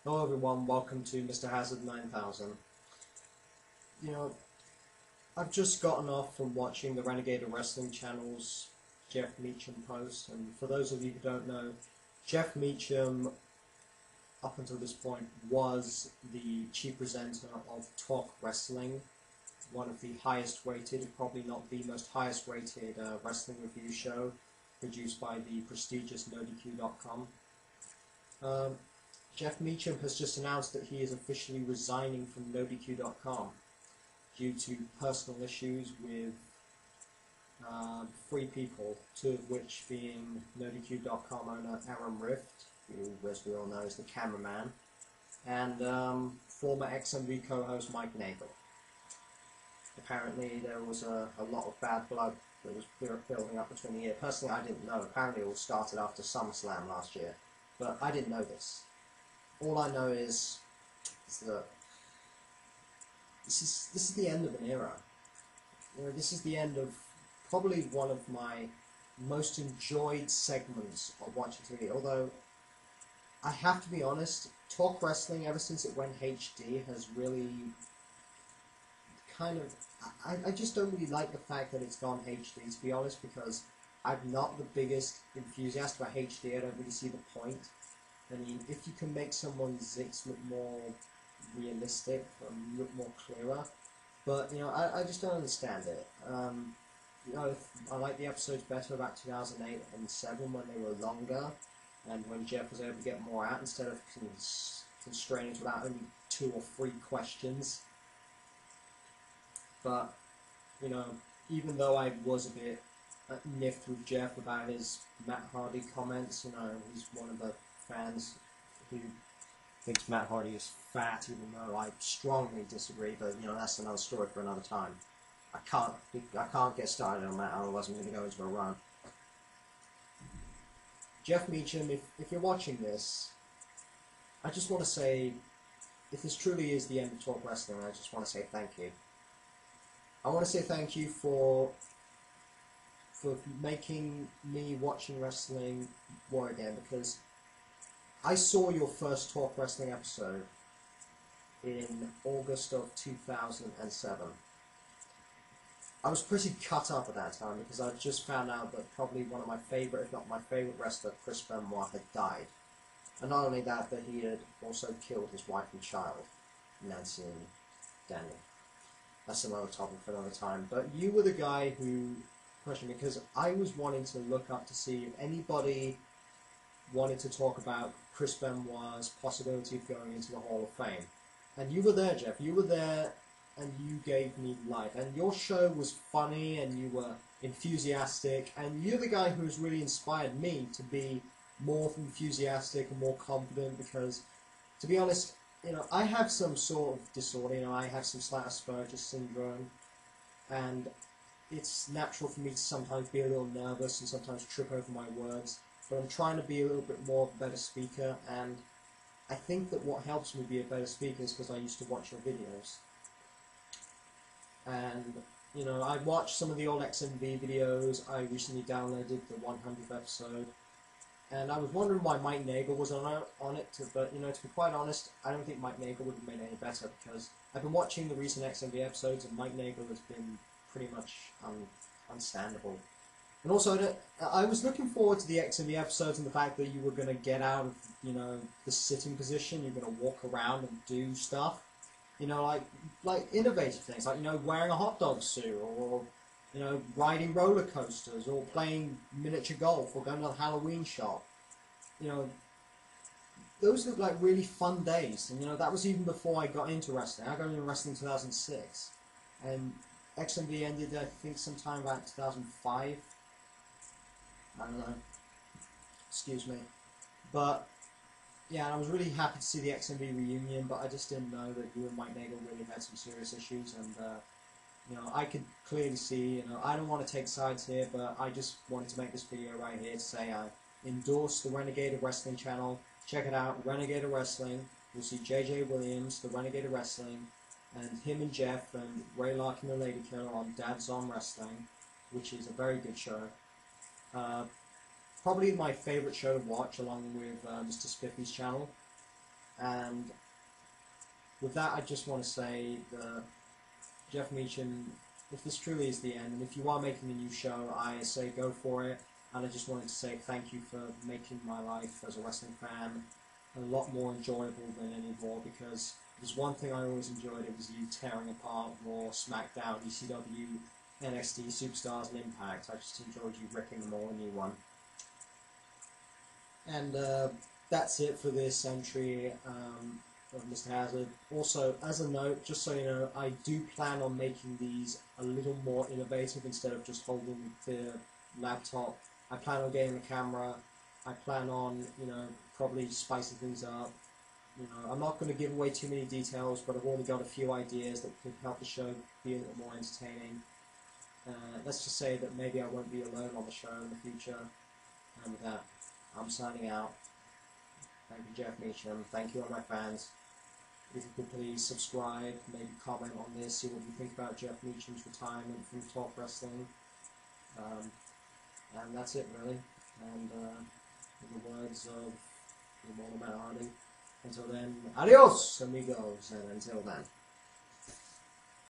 Hello everyone, welcome to Mr. Hazzard 9000. You know, I've just gotten off from watching the Renegade Wrestling channel's Jeff Meacham post, and for those of you who don't know, Jeff Meacham, up until this point, was the chief presenter of Talk Wrestling, one of the highest rated, if probably not the most highest rated wrestling review show, produced by the prestigious NoDQ.com. Jeff Meacham has just announced that he is officially resigning from NoDQ.com due to personal issues with three people, two of which being NoDQ.com owner Aaron Rift, who, as we all know, is the cameraman, and former XMV co-host Mike Nagel. Apparently there was a lot of bad blood that was building up between the year. Personally, I didn't know. Apparently it all started after SummerSlam last year, but I didn't know this. All I know is that this is the end of an era. You know, this is the end of probably one of my most enjoyed segments of watching TV. Although I have to be honest, Talk Wrestling ever since it went HD has really kind of I just don't really like the fact that it's gone HD, to be honest, because I'm not the biggest enthusiast about HD. I don't really see the point. I mean, if you can make someone's zits look more realistic and look more clearer, but you know, I just don't understand it. You know, I like the episodes better about 2008 and 7 when they were longer, and when Jeff was able to get more out instead of constraining to about only 2 or 3 questions. But you know, even though I was a bit miffed with Jeff about his Matt Hardy comments, you know, he's one of the fans who thinks Matt Hardy is fat, even though I strongly disagree. But you know, that's another story for another time. I can't get started on that, otherwise I'm going to go into a run. Jeff Meacham, if you're watching this, I just want to say, if this truly is the end of Talk Wrestling, I just want to say thank you. I want to say thank you for making me watching wrestling more again, because I saw your first Talk Wrestling episode in August of 2007. I was pretty cut up at that time because I just found out that probably one of my favourite, if not my favourite wrestler, Chris Benoit, had died. And not only that, but he had also killed his wife and child, Nancy and Daniel. That's another topic for another time. But you were the guy who questioned me, because I was wanting to look up to see if anybody wanted to talk about Chris Benoit's possibility of going into the Hall of Fame. And you were there, Jeff. You were there, and you gave me life. And your show was funny, and you were enthusiastic, and you're the guy who's really inspired me to be more enthusiastic and more confident, because, to be honest, you know, I have some sort of disorder. You know, I have some slight Asperger's syndrome, and it's natural for me to sometimes be a little nervous and sometimes trip over my words. But I'm trying to be a little bit more of a better speaker, and I think that what helps me be a better speaker is because I used to watch your videos. And, you know, I watched some of the old XMV videos. I recently downloaded the 100th episode, and I was wondering why Mike Nagel was on it, but, you know, to be quite honest, I don't think Mike Nagel would have made it any better, because I've been watching the recent XMV episodes, and Mike Nagel has been pretty much unstandable. And also, I was looking forward to the XMV episodes and the fact that you were going to get out of, you know, the sitting position. You're going to walk around and do stuff, you know, like innovative things, like, you know, wearing a hot dog suit, or you know, riding roller coasters, or playing miniature golf, or going to the Halloween shop. You know, those look like really fun days. And you know, that was even before I got into wrestling. I got into wrestling in 2006, and XMV ended, I think, sometime about 2005. I don't know. Excuse me. But yeah, and I was really happy to see the XMV reunion, but I just didn't know that you and Mike Nagel really had some serious issues, and you know, I could clearly see, you know, I don't want to take sides here, but I just wanted to make this video right here to say I endorse the Renegade Wrestling channel. Check it out, Renegade Wrestling. You'll see JJ Williams, the Renegade Wrestling, and him and Jeff and Ray Larkin the Lady Killer on Dad's on Wrestling, which is a very good show. Probably my favourite show to watch, along with Mr. Spiffy's channel. And with that, I just want to say that Jeff Meacham, if this truly is the end, and if you are making a new show, I say go for it. And I just wanted to say thank you for making my life as a wrestling fan a lot more enjoyable than anymore, because there's one thing I always enjoyed, it was you tearing apart Raw, SmackDown, ECW, NXT, Superstars, and Impact. I just enjoyed you ripping them all a new one. And that's it for this entry of Mr. Hazzard. Also, as a note, just so you know, I do plan on making these a little more innovative instead of just holding the laptop. I plan on getting the camera. I plan on, probably spicing things up. I'm not going to give away too many details, but I've already got a few ideas that could help the show be a little more entertaining. Let's just say that maybe I won't be alone on the show in the future. And with that, I'm signing out. Thank you, Jeff Meacham. Thank you, all my fans. If you could please subscribe, maybe comment on this, see what you think about Jeff Meacham's retirement from Talk Wrestling. And that's it, really. And in the words of the Monument Hardy, until then, adios, amigos, and until then.